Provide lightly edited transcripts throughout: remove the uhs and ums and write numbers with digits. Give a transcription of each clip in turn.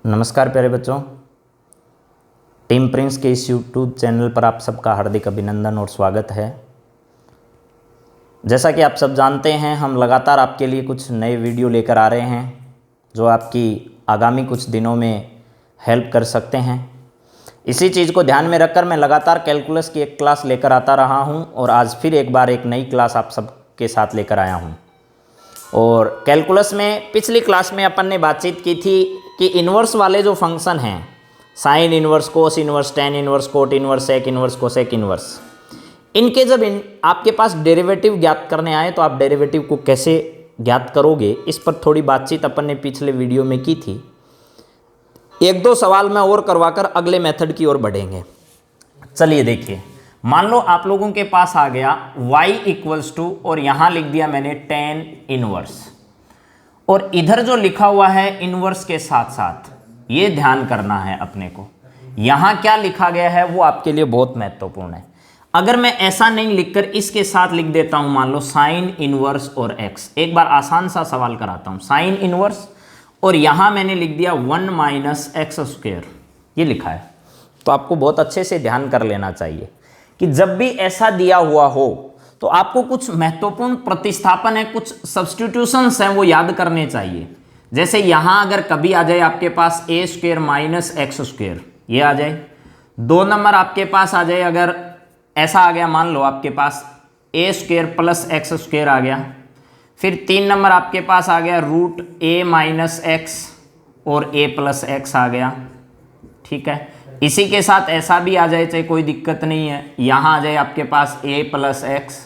नमस्कार प्यारे बच्चों, टीम प्रिंस के इस यूट्यूब चैनल पर आप सबका हार्दिक अभिनंदन और स्वागत है। जैसा कि आप सब जानते हैं, हम लगातार आपके लिए कुछ नए वीडियो लेकर आ रहे हैं जो आपकी आगामी कुछ दिनों में हेल्प कर सकते हैं। इसी चीज़ को ध्यान में रखकर मैं लगातार कैलकुलस की एक क्लास लेकर आता रहा हूं और आज फिर एक बार एक नई क्लास आप सबके साथ लेकर आया हूं। और कैलकुलस में पिछली क्लास में अपन ने बातचीत की थी कि इन्वर्स वाले जो फंक्शन हैं, sine inverse, cos inverse, tan inverse, cot inverse, sec inverse, cosec inverse, इनके जब आपके पास डेरिवेटिव ज्ञात करने आए तो आप डेरिवेटिव को कैसे ज्ञात करोगे, इस पर थोड़ी बातचीत अपन ने पिछले वीडियो में की थी। एक दो सवाल मैं और करवाकर अगले मेथड की ओर बढ़ेंगे। चलिए देखिए, मान लो आप लोगों के पास आ गया y इक्वल्स टू, और यहाँ लिख दिया मैंने टेन इनवर्स, और इधर जो लिखा हुआ है इनवर्स के साथ साथ, ये ध्यान करना है अपने को, यहाँ क्या लिखा गया है वो आपके लिए बहुत महत्वपूर्ण है। अगर मैं ऐसा नहीं लिखकर इसके साथ लिख देता हूँ, मान लो साइन इनवर्स और x, एक बार आसान सा सवाल कराता हूँ, साइन इनवर्स और यहाँ मैंने लिख दिया 1 माइनस एक्स स्क्वायर, ये लिखा है, तो आपको बहुत अच्छे से ध्यान कर लेना चाहिए कि जब भी ऐसा दिया हुआ हो तो आपको कुछ महत्वपूर्ण प्रतिस्थापन है, कुछ सब्स्टिट्यूशंस हैं, वो याद करने चाहिए। जैसे यहाँ अगर कभी आ जाए आपके पास ए स्क्वायर माइनस एक्स स्क्वायर, ये आ जाए। 2 नंबर आपके पास आ जाए, अगर ऐसा आ गया, मान लो आपके पास ए स्क्वायर प्लस एक्स स्क्वायर आ गया। फिर 3 नंबर आपके पास आ गया रूट ए माइनस एक्स और ए प्लस एक्स आ गया, ठीक है। इसी के साथ ऐसा भी आ जाए, चाहे कोई दिक्कत नहीं है, यहाँ आ जाए आपके पास a प्लस एक्स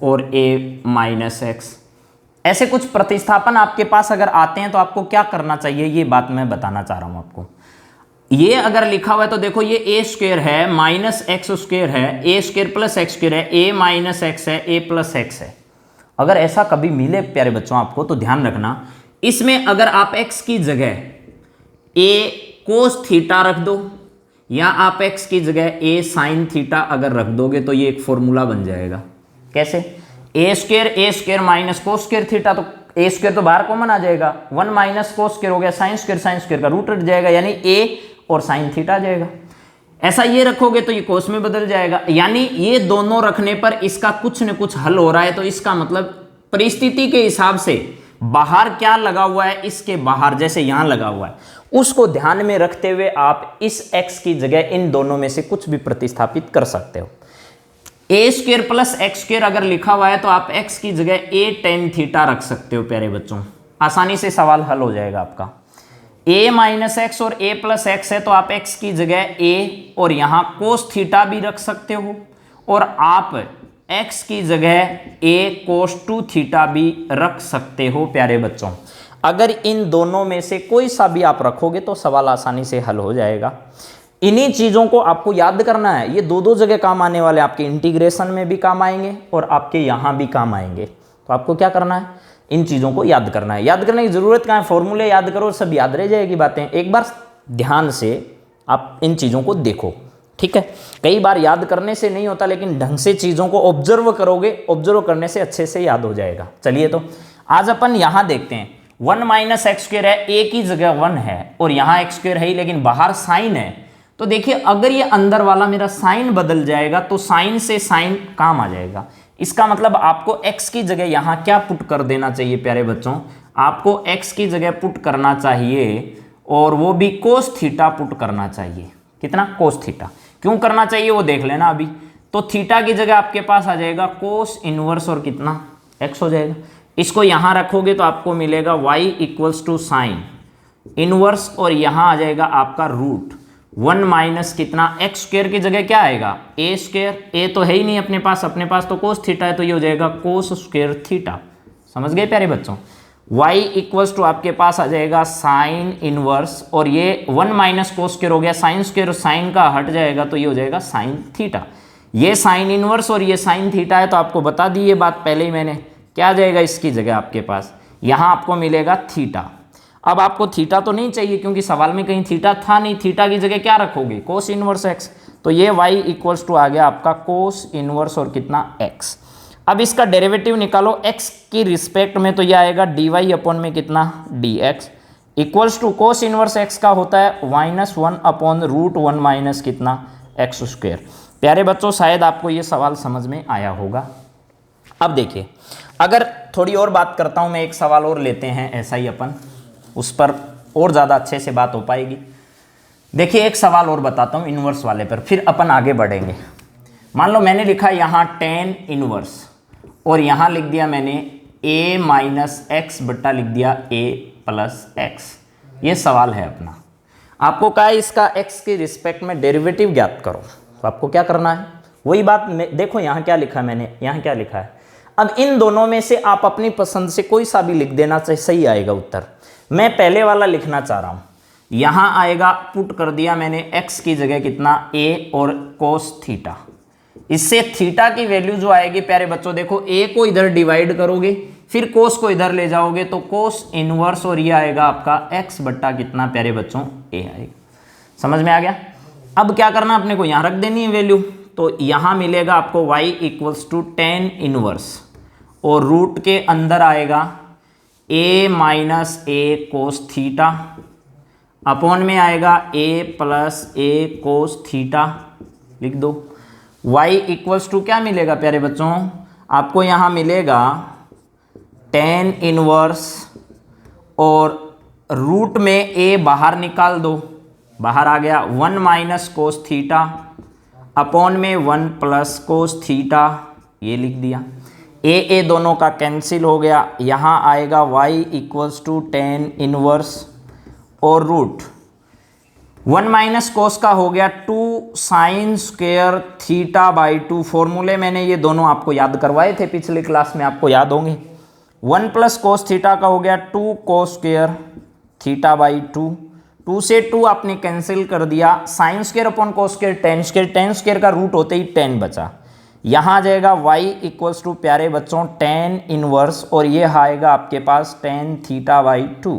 और a माइनस एक्स। ऐसे कुछ प्रतिस्थापन आपके पास अगर आते हैं तो आपको क्या करना चाहिए, ये बात मैं बताना चाह रहा हूँ आपको। ये अगर लिखा हुआ है तो देखो, ये a स्क्वायर है माइनस एक्स स्क्वायर है, a square plus x square है, a माइनस एक्स है, a प्लस एक्स है। अगर ऐसा कभी मिले प्यारे बच्चों आपको, तो ध्यान रखना, इसमें अगर आप x की जगह a कोस थीटा रख दो या आप x की जगह a साइन थीटा अगर रख दोगे तो ये एक फॉर्मूला बन जाएगा। कैसे? a square minus cos square theta, तो a स्क्वायर तो बाहर कॉमन आ जाएगा, 1 माइनस कोस स्क्वायर हो गया, साइन स्क्वायर का रूट हट जाएगा, यानी a और साइन थीटा आ जाएगा। ऐसा ये रखोगे तो ये कोस में बदल जाएगा, यानी ये दोनों रखने पर इसका कुछ न कुछ हल हो रहा है। तो इसका मतलब परिस्थिति के हिसाब से बाहर क्या लगा हुआ है, इसके बाहर जैसे यहां लगा हुआ है, उसको ध्यान में रखते हुए आप इस x की जगह इन दोनों में से कुछ भी प्रतिस्थापित कर सकते हो। a square plus x square अगर लिखा हुआ है तो आप x की जगह a टेन थीटा रख सकते हो प्यारे बच्चों, आसानी से सवाल हल हो जाएगा आपका। a माइनस एक्स और a प्लस एक्स है तो आप x की जगह a और यहाँ कोस थीटा भी रख सकते हो, और आप x की जगह a कोस 2 थीटा भी रख सकते हो प्यारे बच्चों। अगर इन दोनों में से कोई सा भी आप रखोगे तो सवाल आसानी से हल हो जाएगा। इन्हीं चीज़ों को आपको याद करना है, ये दो जगह काम आने वाले, आपके इंटीग्रेशन में भी काम आएंगे और आपके यहाँ भी काम आएंगे। तो आपको क्या करना है, इन चीज़ों को याद करना है। याद करने की ज़रूरत कहाँ है, फॉर्मूले याद करो, सब याद रह जाएगी बातें। एक बार ध्यान से आप इन चीज़ों को देखो, ठीक है। कई बार याद करने से नहीं होता, लेकिन ढंग से चीज़ों को ऑब्जर्व करोगे, ऑब्जर्व करने से अच्छे से याद हो जाएगा। चलिए तो आज अपन यहाँ देखते हैं, 1 माइनस एक्स स्क्वायर है, a की जगह 1 है और यहाँ एक्स स्क्वायर है ही, लेकिन बाहर साइन है। तो देखिए, अगर ये अंदर वाला मेरा साइन बदल जाएगा तो साइन से साइन काम आ जाएगा। इसका मतलब आपको x की जगह यहाँ क्या पुट कर देना चाहिए प्यारे बच्चों, आपको x की जगह पुट करना चाहिए, और वो भी कोस थीटा पुट करना चाहिए। कितना? Cos theta. क्यों करना चाहिए वो देख लेना अभी। तो थीटा की जगह आपके पास आ जाएगा कोस इनवर्स और कितना, x हो जाएगा। इसको यहाँ रखोगे तो आपको मिलेगा y equals to sine inverse, और यहाँ आ जाएगा आपका रूट 1 माइनस कितना, एक्स स्क्वायर की जगह क्या आएगा, a स्क्वायर, a तो है ही नहीं अपने पास तो कोस थीटा है, तो ये हो जाएगा कोस स्क्वायर थीटा। समझ गए प्यारे बच्चों। y इक्वल्स टू आपके पास आ जाएगा साइन इनवर्स, और ये 1 माइनस कोस स्क्वायर हो गया, साइन स्क्वायर साइन का हट जाएगा तो ये हो जाएगा साइन थीटा। ये साइन इनवर्स और ये साइन थीटा है, तो आपको बता दी ये बात पहले ही मैंने। क्या आ जाएगा इसकी जगह आपके पास, यहाँ आपको मिलेगा थीटा। अब आपको थीटा तो नहीं चाहिए क्योंकि सवाल में कहीं थीटा था नहीं, थीटा की जगह क्या रखोगे, कोस इनवर्स एक्स, तो ये y इक्वल्स टू आ गया आपका कोस इनवर्स और कितना, x। अब इसका डेरिवेटिव निकालो x की रिस्पेक्ट में, तो ये आएगा dy अपॉन में कितना, dx equals to cos inverse x का होता है -1/√1 माइनस कितना एक्स स्क्वायर। प्यारे बच्चों शायद आपको ये सवाल समझ में आया होगा। अब देखिए, अगर थोड़ी और बात करता हूँ मैं, एक सवाल और लेते हैं ऐसा ही अपन, उस पर और ज़्यादा अच्छे से बात हो पाएगी। देखिए एक सवाल और बताता हूँ इनवर्स वाले पर, फिर अपन आगे बढ़ेंगे। मान लो मैंने लिखा यहाँ tan इनवर्स और यहाँ लिख दिया मैंने a माइनस एक्स बट्टा लिख दिया a प्लस एक्स। ये सवाल है अपना, आपको कहा है इसका x के रिस्पेक्ट में डेरिवेटिव ज्ञात करो। तो आपको क्या करना है, वही बात देखो यहाँ क्या लिखा है मैंने, यहाँ क्या लिखा है। अब इन दोनों में से आप अपनी पसंद से कोई सा भी लिख देना चाहिए, सही आएगा उत्तर। मैं पहले वाला लिखना चाह रहा हूँ, यहाँ आएगा, पुट कर दिया मैंने x की जगह कितना a और कोस थीटा। इससे थीटा की वैल्यू जो आएगी प्यारे बच्चों, देखो a को इधर डिवाइड करोगे, फिर कोस को इधर ले जाओगे तो कोस इनवर्स, और ये आएगा आपका x बट्टा कितना प्यारे बच्चों a आएगा। समझ में आ गया। अब क्या करना अपने को, यहाँ रख देनी है वैल्यू, तो यहाँ मिलेगा आपको y equals to tan inverse और रूट के अंदर आएगा a minus a cos theta, upon में आएगा a plus a cos theta, लिख दो। y इक्वल्स टू क्या मिलेगा प्यारे बच्चों, आपको यहाँ मिलेगा tan इनवर्स और रूट में a बाहर निकाल दो, बाहर आ गया 1 माइनस कोस थीटा, अपॉन में 1 प्लस कोस थीटा, ये लिख दिया। a दोनों का कैंसिल हो गया, यहाँ आएगा y equals to tan inverse और रूट 1 माइनस कोस का हो गया 2 साइन स्क्वायर थीटा बाई 2। फॉर्मूले मैंने ये दोनों आपको याद करवाए थे पिछले क्लास में, आपको याद होंगे। 1 प्लस कोस थीटा का हो गया 2 कोस स्क्वायर थीटा बाई 2, 2 से 2 आपने कैंसिल कर दिया, sine square upon cos square ten square का रूट होते ही 10 बचा। यहाँ आ जाएगा y इक्वल्स टू प्यारे बच्चों tan इनवर्स और ये आएगा आपके पास tan थीटा बाई 2।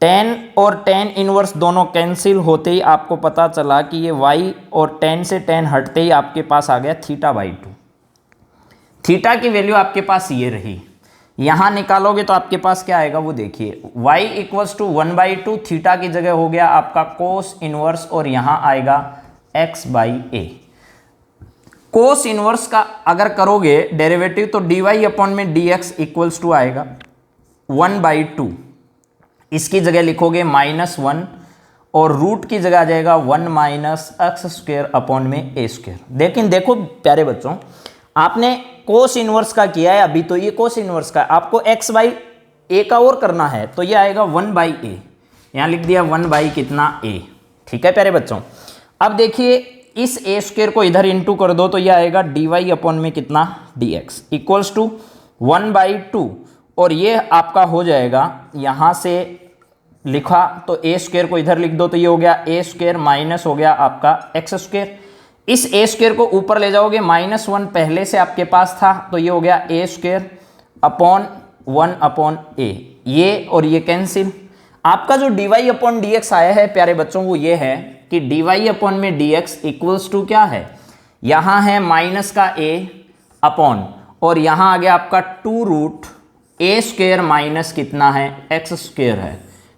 tan और tan इनवर्स दोनों कैंसिल होते ही आपको पता चला कि ये y और tan से tan हटते ही आपके पास आ गया थीटा बाई 2। थीटा की वैल्यू आपके पास ये रही, यहाँ निकालोगे तो आपके पास क्या आएगा वो देखिए, y इक्वल्स टू 1/2 थीटा की जगह हो गया आपका कोस इनवर्स और यहाँ आएगा x by a। Cos inverse का अगर करोगे डेरिवेटिव तो dy अपॉन में dx इक्वल्स टू आएगा 1/2, इसकी जगह लिखोगे -1 और रूट की जगह आ जाएगा 1 माइनस एक्स स्क्वायर अपॉन में a स्क्वायर। लेकिन देखो प्यारे बच्चों, आपने कोस इनवर्स का किया है अभी, तो ये कोस इनवर्स का, आपको x बाई a का और करना है तो ये आएगा 1/a, यहाँ लिख दिया 1 कितना a। ठीक है प्यारे बच्चों। अब देखिए इस a स्क्वायर को इधर इंटू कर दो तो ये आएगा dy अपॉन में कितना dx इक्वल्स टू 1/2 और ये आपका हो जाएगा, यहाँ से लिखा तो a स्क्वायर को इधर लिख दो तो ये हो गया a स्क्वायर माइनस हो गया आपका x स्क्वायर। इस a स्क्वायर को ऊपर ले जाओगे, -1 पहले से आपके पास था तो ये हो गया a square upon 1 upon a, ये और ये कैंसिल। आपका जो dy अपॉन dx आया है प्यारे बच्चों वो ये है कि dy अपॉन में dx इक्वल्स टू क्या है, यहाँ है माइनस का a अपॉन और यहाँ आ गया आपका 2 रूट a स्क्वायर माइनस कितना है x स्क्वायर है।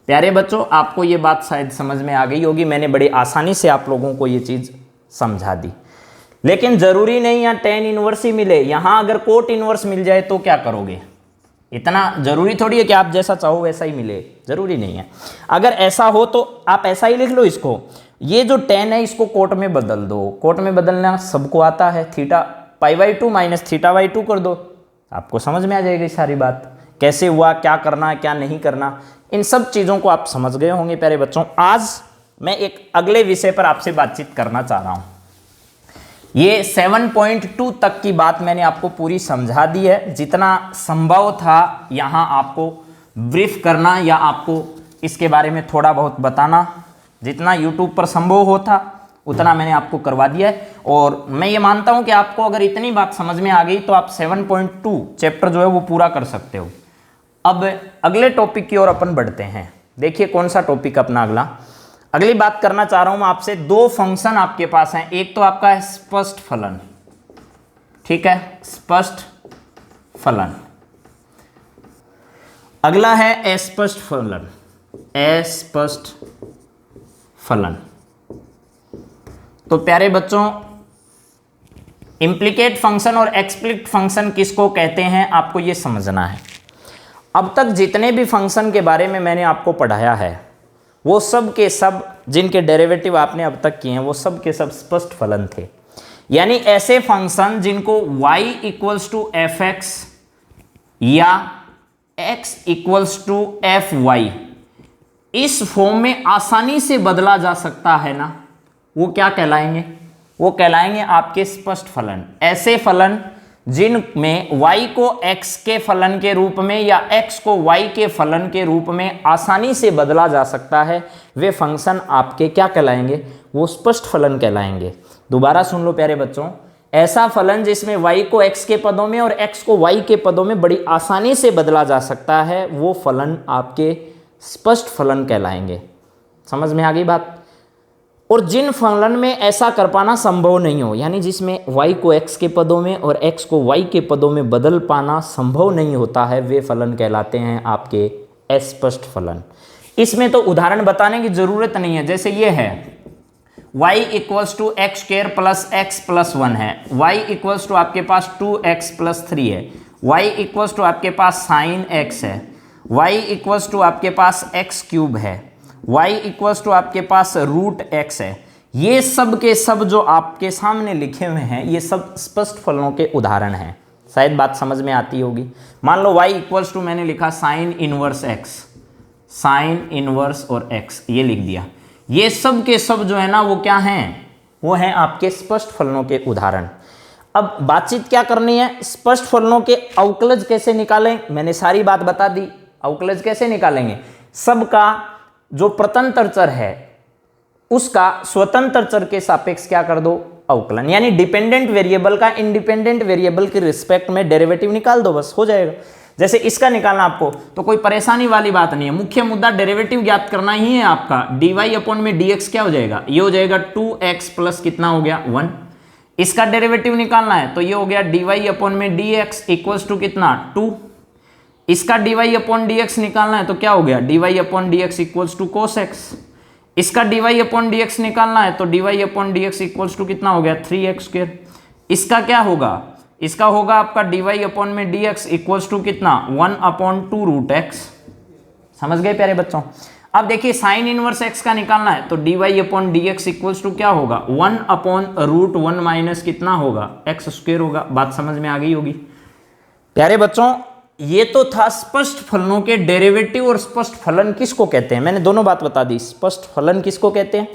प्यारे बच्चों आपको ये बात शायद समझ में आ गई होगी, मैंने बड़ी आसानी से आप लोगों को ये चीज़ समझा दी। लेकिन ज़रूरी नहीं यहाँ tan इनवर्स ही मिले, यहाँ अगर कोट इनवर्स मिल जाए तो क्या करोगे, इतना ज़रूरी थोड़ी है कि आप जैसा चाहो वैसा ही मिले, ज़रूरी नहीं है। अगर ऐसा हो तो आप ऐसा ही लिख लो इसको, ये जो tan है इसको कोट में बदल दो, कोट में बदलना सबको आता है, थीटा π/2 माइनस थीटा/2 कर दो, आपको समझ में आ जाएगी सारी बात, कैसे हुआ, क्या करना क्या नहीं करना, इन सब चीज़ों को आप समझ गए होंगे प्यारे बच्चों। आज मैं एक अगले विषय पर आपसे बातचीत करना चाह रहा हूँ। ये 7.2 तक की बात मैंने आपको पूरी समझा दी है, जितना संभव था यहाँ आपको ब्रीफ करना या आपको इसके बारे में थोड़ा बहुत बताना, जितना YouTube पर संभव होता उतना मैंने आपको करवा दिया है। और मैं ये मानता हूँ कि आपको अगर इतनी बात समझ में आ गई तो आप 7.2 चैप्टर जो है वो पूरा कर सकते हो। अब अगले टॉपिक की ओर अपन बढ़ते हैं। देखिए कौन सा टॉपिक अपना अगला, अगली बात करना चाह रहा हूँ मैं आपसे, दो फंक्शन आपके पास हैं, एक तो आपका है स्पष्ट फलन, ठीक है, स्पष्ट फलन, अगला है अस्पष्ट फलन। अस्पष्ट फलन। तो प्यारे बच्चों, इम्प्लीकेट फंक्शन और एक्सप्लिसिट फंक्शन किसको कहते हैं आपको ये समझना है। अब तक जितने भी फंक्शन के बारे में मैंने आपको पढ़ाया है वो सब के सब जिनके डेरिवेटिव आपने अब तक किए हैं वो सब के सब स्पष्ट फलन थे। यानी ऐसे फंक्शन जिनको y equals to f x या x equals to f y इस फॉर्म में आसानी से बदला जा सकता है ना, वो क्या कहलाएंगे? वो कहलाएंगे आपके स्पष्ट फलन। ऐसे फलन जिनमें y को x के फलन के रूप में या x को y के फलन के रूप में आसानी से बदला जा सकता है, वे फंक्शन आपके क्या कहलाएंगे? वो स्पष्ट फलन कहलाएंगे। दोबारा सुन लो प्यारे बच्चों, ऐसा फलन जिसमें y को x के पदों में और x को y के पदों में बड़ी आसानी से बदला जा सकता है, वो फलन आपके स्पष्ट फलन कहलाएंगे। समझ में आ गई बात? और जिन फलन में ऐसा कर पाना संभव नहीं हो, यानी जिसमें y को x के पदों में और x को y के पदों में बदल पाना संभव नहीं होता है, वे फलन कहलाते हैं आपके अस्पष्ट फलन। इसमें तो उदाहरण बताने की जरूरत नहीं है। जैसे ये है y equals to x square plus x plus 1 है, y इक्वल्स टू आपके पास 2x प्लस 3 है, y इक्वल्स टू आपके पास साइन x है, y इक्वल्स टू आपके पास x क्यूब है, y इक्वल्स टू आपके पास रूट x है। ये सब के सब जो आपके सामने लिखे हुए हैं ये सब स्पष्ट फलनों के उदाहरण हैं। शायद बात समझ में आती होगी। मान लो y इक्वल्स टू मैंने लिखा sine inverse x, sign inverse और x ये लिख दिया। ये सब के सब जो है ना वो क्या हैं? वो हैं आपके स्पष्ट फलनों के उदाहरण। अब बातचीत क्या करनी है? स्पष्ट फलनों के अवकलज कैसे निकालें? मैंने सारी बात बता दी। अवकलज कैसे निकालेंगे? सबका जो प्रतंत्र चर है उसका स्वतंत्र चर के सापेक्ष क्या कर दो? अवकलन। यानी डिपेंडेंट वेरिएबल का इंडिपेंडेंट वेरिएबल के रिस्पेक्ट में डेरिवेटिव निकाल दो, बस हो जाएगा। जैसे इसका निकालना आपको तो कोई परेशानी वाली बात नहीं है। मुख्य मुद्दा डेरिवेटिव ज्ञात करना ही है आपका। dy अपॉन में dx क्या हो जाएगा? ये हो जाएगा 2x प्लस कितना हो गया? 1। इसका डेरिवेटिव निकालना है तो ये हो गया dy अपॉन में dx इक्वल्स टू कितना? 2। इसका dy अपॉन dx निकालना है तो क्या हो गया? dy upon dx equals to cos x। इसका dy अपॉन dx निकालना है तो dy upon dx equals to कितना हो गया? 3x square. इसका क्या होगा? इसका होगा आपका dy अपॉन में dx इक्वल्स टू कितना? 1 अपॉन 2 रूट x। समझ गए प्यारे बच्चों? अब देखिए साइन इनवर्स x का निकालना है तो dy upon dx equals to क्या होगा? 1 अपॉन रूट 1 माइनस कितना होगा? x स्क्वायर होगा। बात समझ में आ गई होगी प्यारे बच्चों। ये तो था स्पष्ट फलनों के डेरिवेटिव और स्पष्ट फलन किसको कहते हैं। मैंने दोनों बात बता दी। स्पष्ट फलन किसको कहते हैं,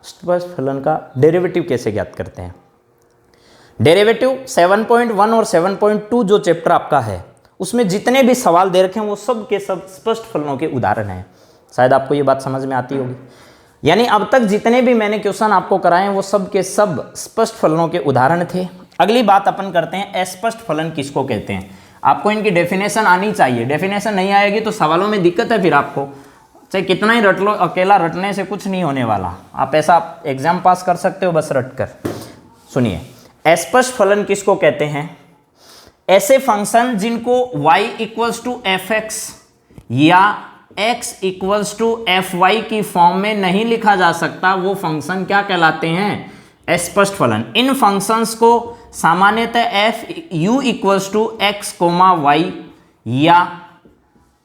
स्पष्ट फलन का डेरिवेटिव कैसे ज्ञात करते हैं। डेरिवेटिव 7.1 और 7.2 जो चैप्टर आपका है उसमें जितने भी सवाल दे रखे हैं वो सब के सब स्पष्ट फलनों के उदाहरण हैं। शायद आपको ये बात समझ में आती होगी। यानी अब तक जितने भी मैंने क्वेश्चन आपको कराए वो सब के सब स्पष्ट फलनों के उदाहरण थे। अगली बात अपन करते हैं अस्पष्ट फलन किसको कहते हैं। आपको इनकी डेफिनेशन आनी चाहिए। डेफिनेशन नहीं आएगी तो सवालों में दिक्कत है। फिर आपको चाहे कितना ही रट लो, अकेला रटने से कुछ नहीं होने वाला। आप ऐसा एग्जाम पास कर सकते हो बस रट कर। सुनिए, अस्पष्ट फलन किसको कहते हैं? ऐसे फंक्शन जिनको y equals to f x या x equals to f y की फॉर्म में नहीं लिखा जा सकता, वो फंक्शन क्या कहलाते हैं? अस्पष्ट फलन। इन फंक्शंस को सामान्यतः f u equals to x comma y या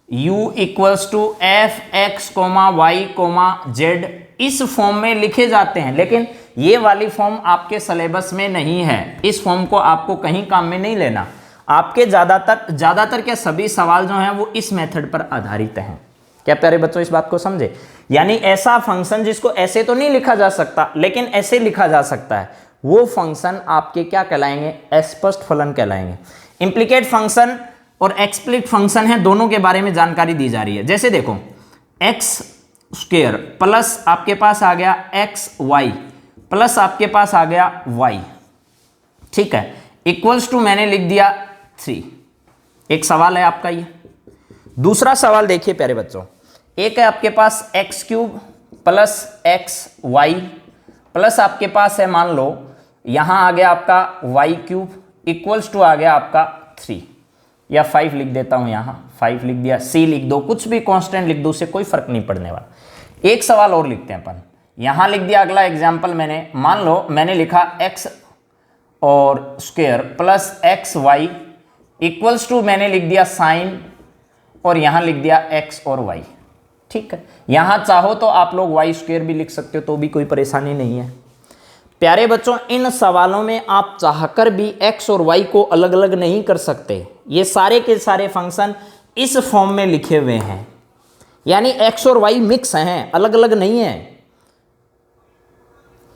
u equals to f x comma y comma z इस फॉर्म में लिखे जाते हैं। लेकिन ये वाली फॉर्म आपके सिलेबस में नहीं है। इस फॉर्म को आपको कहीं काम में नहीं लेना। आपके ज़्यादातर के सभी सवाल जो हैं वो इस मेथड पर आधारित हैं। क्या प्यारे बच्चों इस बात को समझे? यानी ऐसा फंक्शन जिसको ऐसे तो नहीं लिखा जा सकता लेकिन ऐसे लिखा जा सकता है, वो फंक्शन आपके क्या कहलाएंगे? अस्पष्ट फलन कहलाएंगे। इम्प्लीकेट फंक्शन और एक्सप्लिसिट फंक्शन है, दोनों के बारे में जानकारी दी जा रही है। जैसे देखो एक्स स्क्वायर प्लस आपके पास आ गया एक्स वाई प्लस आपके पास आ गया वाई, ठीक है, इक्वल्स टू मैंने लिख दिया 3। एक सवाल है आपका ये। दूसरा सवाल देखिए प्यारे बच्चों, एक है आपके पास x cube plus x y plus आपके पास है मान लो यहां आ गया आपका वाई क्यूब इक्वल्स टू आ गया आपका 3। या 5 लिख देता हूँ, यहाँ 5 लिख दिया, C लिख दो, कुछ भी कांस्टेंट लिख दो, उससे कोई फर्क नहीं पड़ने वाला। एक सवाल और लिखते हैं अपन, यहाँ लिख दिया अगला एग्जाम्पल मैंने, मान लो मैंने लिखा x और square plus x y equals to मैंने लिख दिया साइन और यहाँ लिख दिया x और y। ठीक है, यहाँ चाहो तो आप लोग वाई स्क्वायर भी लिख सकते हो, तो भी कोई परेशानी नहीं है। प्यारे बच्चों, इन सवालों में आप चाहकर भी x और y को अलग अलग नहीं कर सकते। ये सारे के सारे फंक्शन इस फॉर्म में लिखे हुए हैं, यानी x और y मिक्स हैं, अलग अलग नहीं है,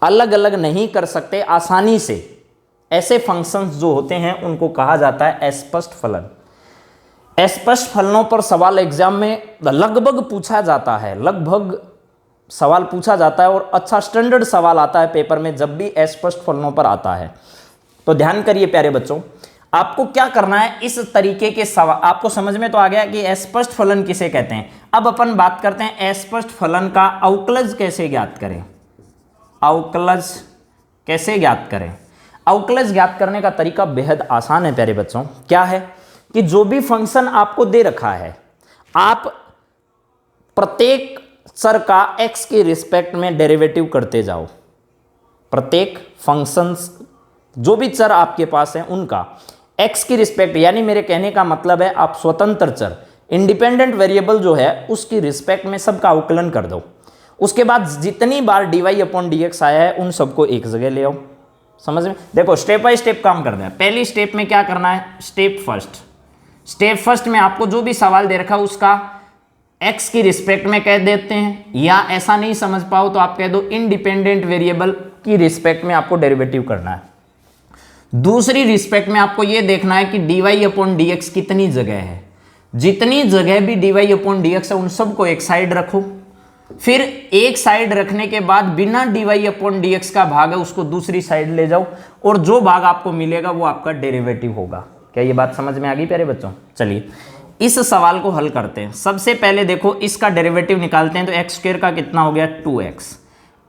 अलग अलग नहीं कर सकते आसानी से। ऐसे फंक्शंस जो होते हैं उनको कहा जाता है अस्पष्ट फलन। अस्पष्ट फलनों पर सवाल एग्जाम में लगभग पूछा जाता है, लगभग सवाल पूछा जाता है और अच्छा स्टैंडर्ड सवाल आता है पेपर में जब भी अस्पष्ट फलनों पर आता है। तो ध्यान करिए प्यारे बच्चों, आपको क्या करना है, इस तरीके के सवाल आपको समझ में तो आ गया कि अस्पष्ट फलन किसे कहते हैं। अब अपन बात करते हैं अस्पष्ट फलन का अवकलज कैसे ज्ञात करें। अवकलज कैसे ज्ञात करें? अवकलज ज्ञात करने का तरीका बेहद आसान है प्यारे बच्चों। क्या है कि जो भी फंक्शन आपको दे रखा है, आप प्रत्येक चर का x के रिस्पेक्ट में डेरिवेटिव करते जाओ। प्रत्येक फंक्शंस जो भी चर आपके पास है उनका x की रिस्पेक्ट, यानी मेरे कहने का मतलब है आप स्वतंत्र चर इंडिपेंडेंट वेरिएबल जो है उसकी रिस्पेक्ट में सबका अवकलन कर दो। उसके बाद जितनी बार dy अपॉन dx आया है उन सबको एक जगह ले आओ। समझ में? देखो स्टेप बाय स्टेप काम करना है। पहली स्टेप में क्या करना है, स्टेप फर्स्ट में आपको जो भी सवाल दे रखा है उसका x की रिस्पेक्ट में कह देते हैं, या ऐसा नहीं समझ पाओ तो आप कह दो इंडिपेंडेंट वेरिएबल की रिस्पेक्ट में आपको डेरिवेटिव करना है। दूसरी रिस्पेक्ट में आपको यह देखना है कि dy अपॉन dx कितनी जगह है। जितनी जगह भी dy अपॉन dx है उन सबको एक साइड रखो। फिर एक साइड रखने के बाद बिना dy अपॉन dx का भाग है उसको दूसरी साइड ले जाओ और जो भाग आपको मिलेगा वो आपका डेरिवेटिव होगा। क्या ये बात समझ में आ गई प्यारे बच्चों? चलिए इस सवाल को हल करते हैं। सबसे पहले देखो इसका डेरिवेटिव निकालते हैं, तो एक्स स्क्वायर का कितना हो गया 2x।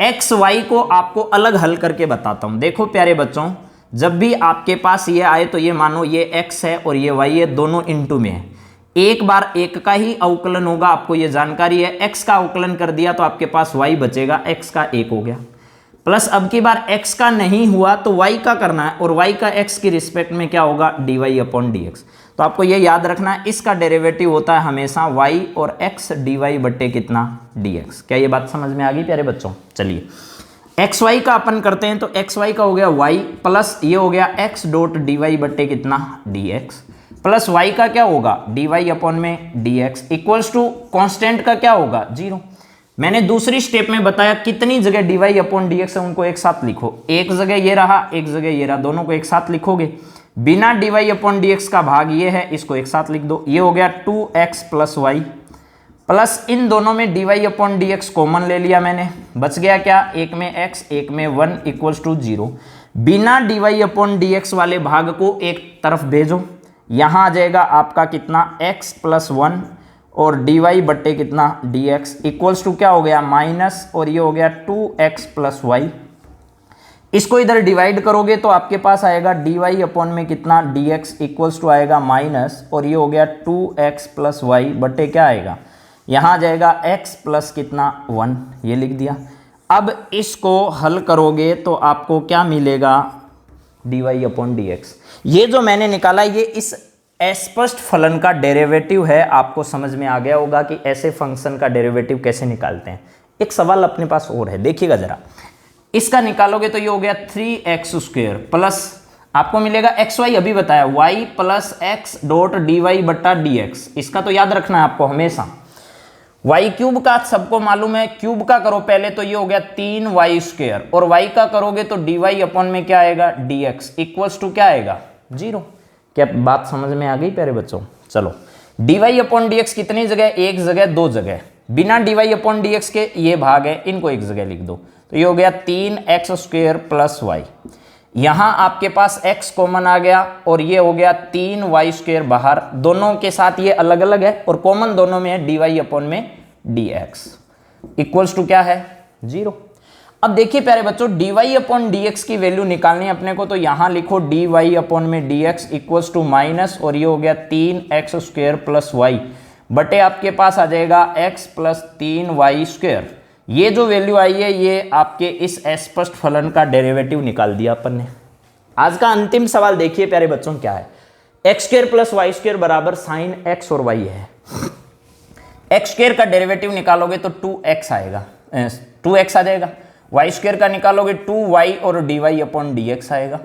एक्स वाई को आपको अलग हल करके बताता हूं। देखो प्यारे बच्चों, जब भी आपके पास ये आए तो ये मानो ये x है और ये y है, दोनों इनटू में है। एक बार एक का ही अवकलन होगा, आपको ये जानकारी है। x का अवकलन कर दिया तो आपके पास y बचेगा, x का 1 हो गया। प्लस अब की बार x का नहीं हुआ तो y का करना है, और y का x की रिस्पेक्ट में क्या होगा dy अपॉन dx। तो आपको ये याद रखना है इसका डेरिवेटिव होता है हमेशा y और x dy बट्टे कितना dx। क्या ये बात समझ में आ गई प्यारे बच्चों? चलिए xy का अपन करते हैं, तो xy का हो गया y प्लस ये हो गया x डॉट dy बट्टे कितना dx, प्लस y का क्या होगा dy अपॉन में dx इक्वल्स टू कॉन्स्टेंट का क्या होगा 0। मैंने दूसरी स्टेप में बताया कितनी जगह dy अपॉन dx है उनको एक साथ लिखो। एक जगह ये रहा, एक जगह ये रहा, दोनों को एक साथ लिखोगे। बिना dy अपॉन dx का भाग ये है, इसको एक साथ लिख दो। ये हो गया 2x प्लस y, प्लस इन दोनों में dy अपॉन dx कॉमन ले लिया मैंने, बच गया क्या, एक में x एक में 1 इक्वल्स टू 0। बिना dy अपॉन dx वाले भाग को एक तरफ भेजो, यहाँ आ जाएगा आपका कितना x प्लस 1 और dy बट्टे कितना dx इक्वल्स टू क्या हो गया माइनस, और ये हो गया 2x प्लस y। इसको इधर डिवाइड करोगे तो आपके पास आएगा dy अपॉन में कितना dx इक्वल्स टू आएगा माइनस, और ये हो गया 2x प्लस y बट्टे क्या आएगा, यहाँ आ जाएगा x प्लस कितना 1, ये लिख दिया। अब इसको हल करोगे तो आपको क्या मिलेगा dy अपॉन dx। ये जो मैंने निकाला ये इस अस्पष्ट फलन का डेरिवेटिव है। आपको समझ में आ गया होगा कि ऐसे फंक्शन का डेरिवेटिव कैसे निकालते हैं। एक सवाल अपने पास और है, देखिएगा जरा। इसका निकालोगे तो ये हो गया 3x स्क्वायर प्लस आपको मिलेगा xy अभी बताया y plus x dot dy बट्टा dx। इसका तो याद रखना है आपको हमेशा। y क्यूब का सबको मालूम है, क्यूब का करो पहले तो ये हो गया 3y स्क्वायर, और y का करोगे तो dy अपॉन में क्या आएगा dx इक्वल्स टू क्या आएगा 0। क्या बात समझ में आ गई प्यारे बच्चों? चलो dy अपॉन dx कितनी जगह, एक जगह दो जगह। बिना dy अपॉन dx के ये भाग है, इनको एक जगह लिख दो, तो ये हो गया 3x स्क्वायर प्लस y। यहाँ आपके पास x कॉमन आ गया और ये हो गया 3y स्क्वायर बाहर, दोनों के साथ ये अलग अलग है और कॉमन दोनों में है dy अपॉन में dx इक्वल्स टू क्या है 0। अब देखिए प्यारे बच्चों, dy अपॉन dx की वैल्यू निकालनी है अपने को, तो यहां लिखो dy अपॉन में dx इक्वल्स टू माइनस, और ये हो गया 3x स्क्वायर प्लस वाई बटे आपके पास आ जाएगा x प्लस 3y स्क्वायर। ये जो वैल्यू आई है ये आपके इस अस्पष्ट फलन का डेरिवेटिव निकाल दिया अपन ने। आज का अंतिम सवाल देखिए प्यारे बच्चों क्या है, x square plus y square बराबर साइन एक्स और वाई है। एक्स स्क्वायर का डेरिवेटिव निकालोगे तो 2x आएगा, 2x आ जाएगा। वाई स्क्वायर का निकालोगे 2y और dy अपॉन dx आएगा।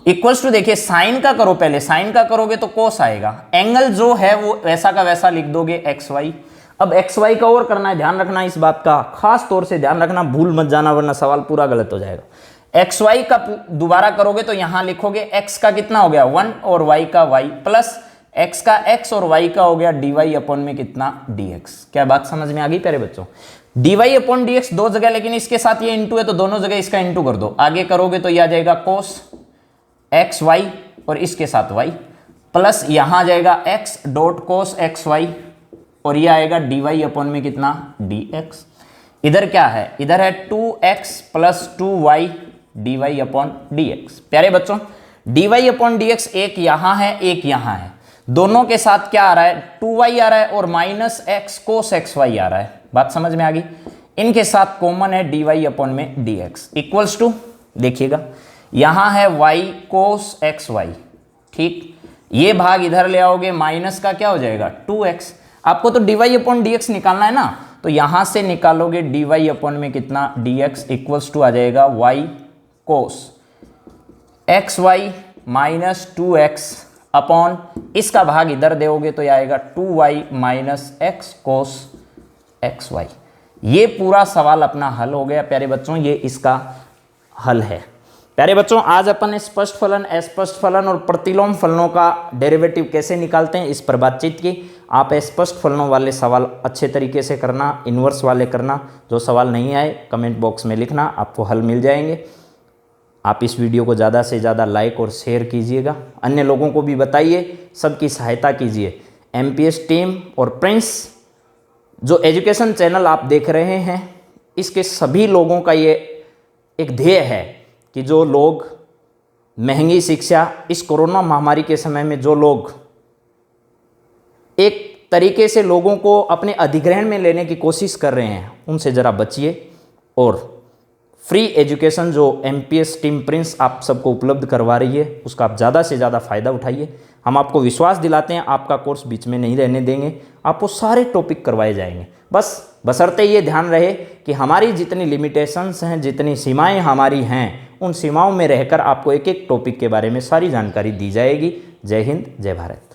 इक्वल्स टू देखिए साइन का करो, पहले साइन का करोगे तो कोस आएगा। एंगल जो है वो वैसा का वैसा लिख दोगे xy। अब xy का और करना है, ध्यान रखना इस बात का, खास तौर से ध्यान रखना, भूल मत जाना वरना सवाल पूरा गलत हो जाएगा। xy का दोबारा करोगे तो यहां लिखोगे x का कितना हो गया 1 और y का y प्लस x का x और y का हो गया dy अपॉन में कितना dx। क्या बात समझ में आ गई प्यारे बच्चों? dy अपॉन dx दो जगह, लेकिन इसके साथ ये इंटू है तो दोनों जगह इसका इंटू कर दो। आगे करोगे तो ये आ जाएगा cos एक्स वाई और इसके साथ y प्लस यहां आ जाएगा x dot cos x y और ये आएगा dy अपॉन में कितना dx। इधर क्या है, इधर है 2x plus 2y dy upon dx। प्यारे बच्चों dy अपॉन dx एक यहां है एक यहां है, दोनों के साथ क्या आ रहा है 2y आ रहा है और minus x cos x y आ रहा है। बात समझ में आ गई? इनके साथ कॉमन है dy अपॉन में dx इक्वल्स टू, देखिएगा यहां है y कोस एक्स वाई, ठीक, ये भाग इधर ले आओगे माइनस का क्या हो जाएगा 2x। आपको तो dy अपॉन dx निकालना है ना, तो यहां से निकालोगे dy अपॉन में कितना dx इक्वल्स टू आ जाएगा y cos x y minus 2x upon इसका भाग इधर दोगे तो ये आएगा 2y minus x cos x y. ये पूरा सवाल अपना हल हो गया प्यारे बच्चों, ये इसका हल है। प्यारे बच्चों आज अपन स्पष्ट फलन, अस्पष्ट फलन और प्रतिलोम फलनों का डेरिवेटिव कैसे निकालते हैं इस पर बातचीत की। आप स्पष्ट फलनों वाले सवाल अच्छे तरीके से करना, इन्वर्स वाले करना। जो सवाल नहीं आए कमेंट बॉक्स में लिखना, आपको हल मिल जाएंगे। आप इस वीडियो को ज़्यादा से ज़्यादा लाइक और शेयर कीजिएगा, अन्य लोगों को भी बताइए, सबकी सहायता कीजिए। MPS टीम और प्रिंस जो एजुकेशन चैनल आप देख रहे हैं, इसके सभी लोगों का ये एक ध्येय है कि जो लोग महंगी शिक्षा इस कोरोना महामारी के समय में, जो लोग एक तरीके से लोगों को अपने अधिग्रहण में लेने की कोशिश कर रहे हैं, उनसे ज़रा बचिए और फ्री एजुकेशन जो MPS टीम प्रिंस आप सबको उपलब्ध करवा रही है उसका आप ज़्यादा से ज़्यादा फ़ायदा उठाइए। हम आपको विश्वास दिलाते हैं आपका कोर्स बीच में नहीं रहने देंगे, आपको सारे टॉपिक करवाए जाएंगे। बस बशर्ते ये ध्यान रहे कि हमारी जितनी लिमिटेशंस हैं, जितनी सीमाएं हमारी हैं, उन सीमाओं में रहकर आपको एक एक टॉपिक के बारे में सारी जानकारी दी जाएगी। जय हिंद, जय भारत।